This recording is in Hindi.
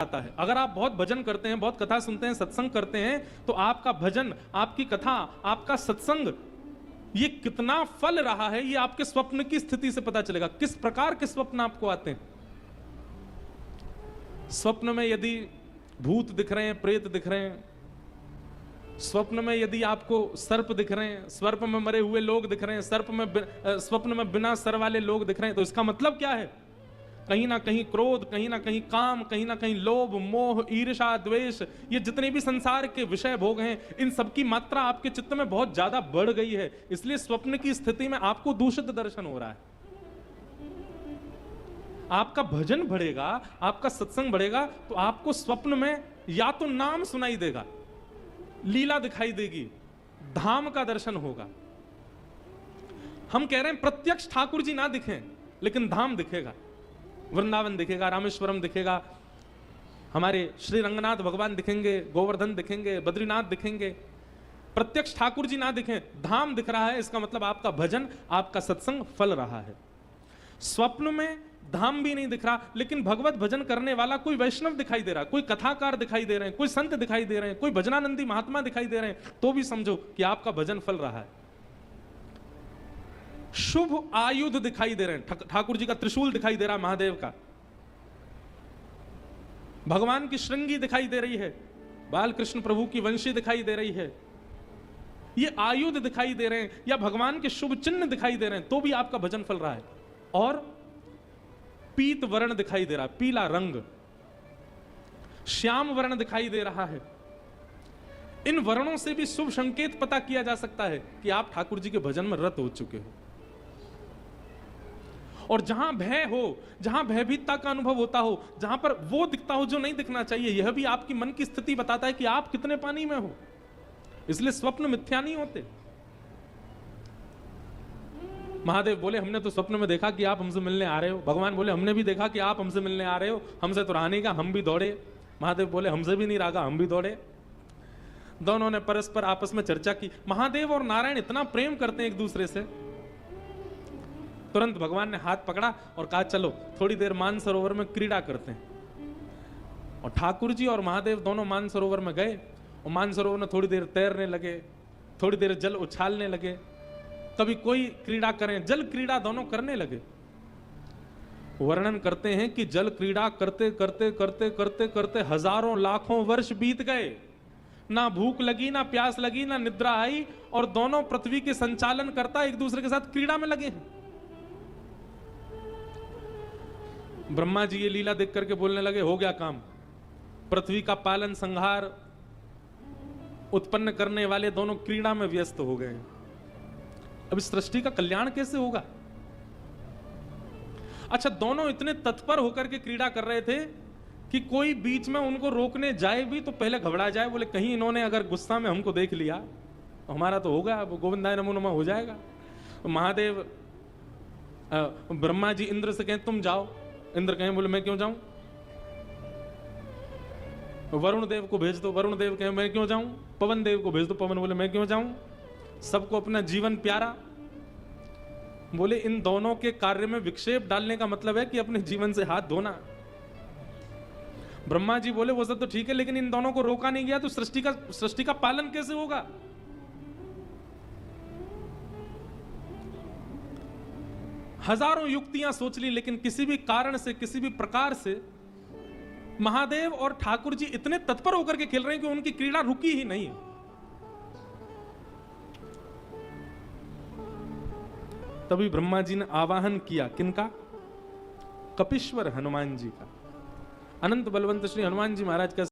आता है। अगर आप बहुत भजन करते हैं, बहुत कथा सुनते हैं, सत्संग करते हैं, तो आपका भजन, आपकी कथा, आपका सत्संग ये कितना फल रहा है, ये आपके स्वप्न की स्थिति से पता चलेगा। किस प्रकार के स्वप्न आपको आते हैं। स्वप्न में यदि भूत दिख रहे हैं, प्रेत दिख रहे हैं, स्वप्न में यदि आपको सर्प दिख रहे हैं, सर्प में मरे हुए लोग दिख रहे हैं, स्वप्न में बिना सर वाले लोग दिख रहे हैं, तो इसका मतलब क्या है? कहीं ना कहीं क्रोध, कहीं ना कहीं काम, कहीं ना कहीं लोभ, मोह, ईर्ष्या, द्वेष, ये जितने भी संसार के विषय भोग हैं, इन सब की मात्रा आपके चित्त में बहुत ज्यादा बढ़ गई है। इसलिए स्वप्न की स्थिति में आपको दूषित दर्शन हो रहा है। आपका भजन बढ़ेगा, आपका सत्संग बढ़ेगा, तो आपको स्वप्न में या तो नाम सुनाई देगा, लीला दिखाई देगी, धाम का दर्शन होगा। हम कह रहे हैं प्रत्यक्ष ठाकुर जी ना दिखें, लेकिन धाम दिखेगा, वृंदावन दिखेगा, रामेश्वरम दिखेगा, हमारे श्री रंगनाथ भगवान दिखेंगे, गोवर्धन दिखेंगे, बद्रीनाथ दिखेंगे। प्रत्यक्ष ठाकुर जी ना दिखें, धाम दिख रहा है, इसका मतलब आपका भजन, आपका सत्संग फल रहा है। स्वप्न में धाम भी नहीं दिख रहा, लेकिन भगवत भजन करने वाला कोई वैष्णव दिखाई दे रहा है, कोई कथाकार दिखाई दे रहे हैं, कोई संत दिखाई दे रहे हैं, कोई भजनानंदी महात्मा दिखाई दे रहे हैं, तो भी समझो कि आपका भजन फल रहा है। शुभ आयुध दिखाई दे रहे हैं, ठाकुर जी का त्रिशूल दिखाई दे रहा है, महादेव का, भगवान की श्रृंगी दिखाई दे रही है, बाल कृष्ण प्रभु की वंशी दिखाई दे रही है, ये आयुध दिखाई दे रहे हैं, या भगवान के शुभ चिन्ह दिखाई दे रहे हैं, तो भी आपका भजन फल रहा है। और पीत वर्ण दिखाई दे रहा है, पीला रंग, श्याम वर्ण दिखाई दे रहा है। इन वर्णों से भी शुभ संकेत पता किया जा सकता है कि आप ठाकुर जी के भजन में रत हो चुके हो। और जहां भय हो, जहां भयभीतता का अनुभव होता हो, जहां पर वो दिखता हो जो नहीं दिखना चाहिए, यह भी आपकी मन की स्थिति बताता है कि आप कितने पानी में हो। इसलिए स्वप्न मिथ्या नहीं होते। महादेव बोले हमने तो स्वप्न में देखा कि आप हमसे मिलने आ रहे हो। भगवान बोले हमने भी देखा कि आप हमसे मिलने आ रहे हो, हमसे तो रहा नहीं का, हम भी दौड़े। महादेव बोले हमसे भी नहीं रहा, हम भी दौड़े। दोनों ने परस्पर आपस में चर्चा की। महादेव और नारायण इतना प्रेम करते हैं एक दूसरे से। तुरंत भगवान ने हाथ पकड़ा और कहा चलो थोड़ी देर मानसरोवर में क्रीड़ा करते हैं। और ठाकुर जी और महादेव दोनों मानसरोवर में गए और मानसरोवर में थोड़ी देर तैरने लगे, थोड़ी देर जल उछालने लगे, कभी कोई क्रीड़ा करें, जल क्रीड़ा दोनों करने लगे। वर्णन करते हैं कि जल क्रीड़ा करते करते करते करते करते हजारों लाखों वर्ष बीत गए, ना भूख लगी, ना प्यास लगी, ना निद्रा आई, और दोनों पृथ्वी के संचालन करता एक दूसरे के साथ क्रीड़ा में लगे हैं। ब्रह्मा जी ये लीला देख करके बोलने लगे हो गया काम, पृथ्वी का पालन संहार उत्पन्न करने वाले दोनों क्रीड़ा में व्यस्त हो गए हैं। अब इस सृष्टि का कल्याण कैसे होगा? अच्छा, दोनों इतने तत्पर होकर के क्रीड़ा कर रहे थे कि कोई बीच में उनको रोकने जाए भी तो पहले घबरा जाए, बोले कहीं इन्होंने अगर गुस्सा में हमको देख लिया तो हमारा तो होगा, गोविंदाय नमो नमः हो जाएगा। तो महादेव ब्रह्मा जी इंद्र से कहें तुम जाओ, इंद्र कहें बोले मैं क्यों जाऊं। वरुण देव को भेज दो, वरुण देव कहें मैं क्यों जाऊं। पवन देव को भेज दो, पवन बोले मैं क्यों जाऊं। सबको अपना जीवन प्यारा। बोले इन दोनों के कार्य में विक्षेप डालने का मतलब है कि अपने जीवन से हाथ धोना। ब्रह्मा जी बोले वो सब तो ठीक है, लेकिन इन दोनों को रोका नहीं गया तो सृष्टि का पालन कैसे होगा? हजारों युक्तियां सोच ली, लेकिन किसी भी कारण से, किसी भी प्रकार से महादेव और ठाकुर जी इतने तत्पर होकर के खेल रहे हैं कि उनकी क्रीड़ा रुकी ही नहीं। तभी ब्रह्मा जी ने आवाहन किया, किनका? कपीश्वर हनुमान जी का। अनंत बलवंत श्री हनुमान जी महाराज का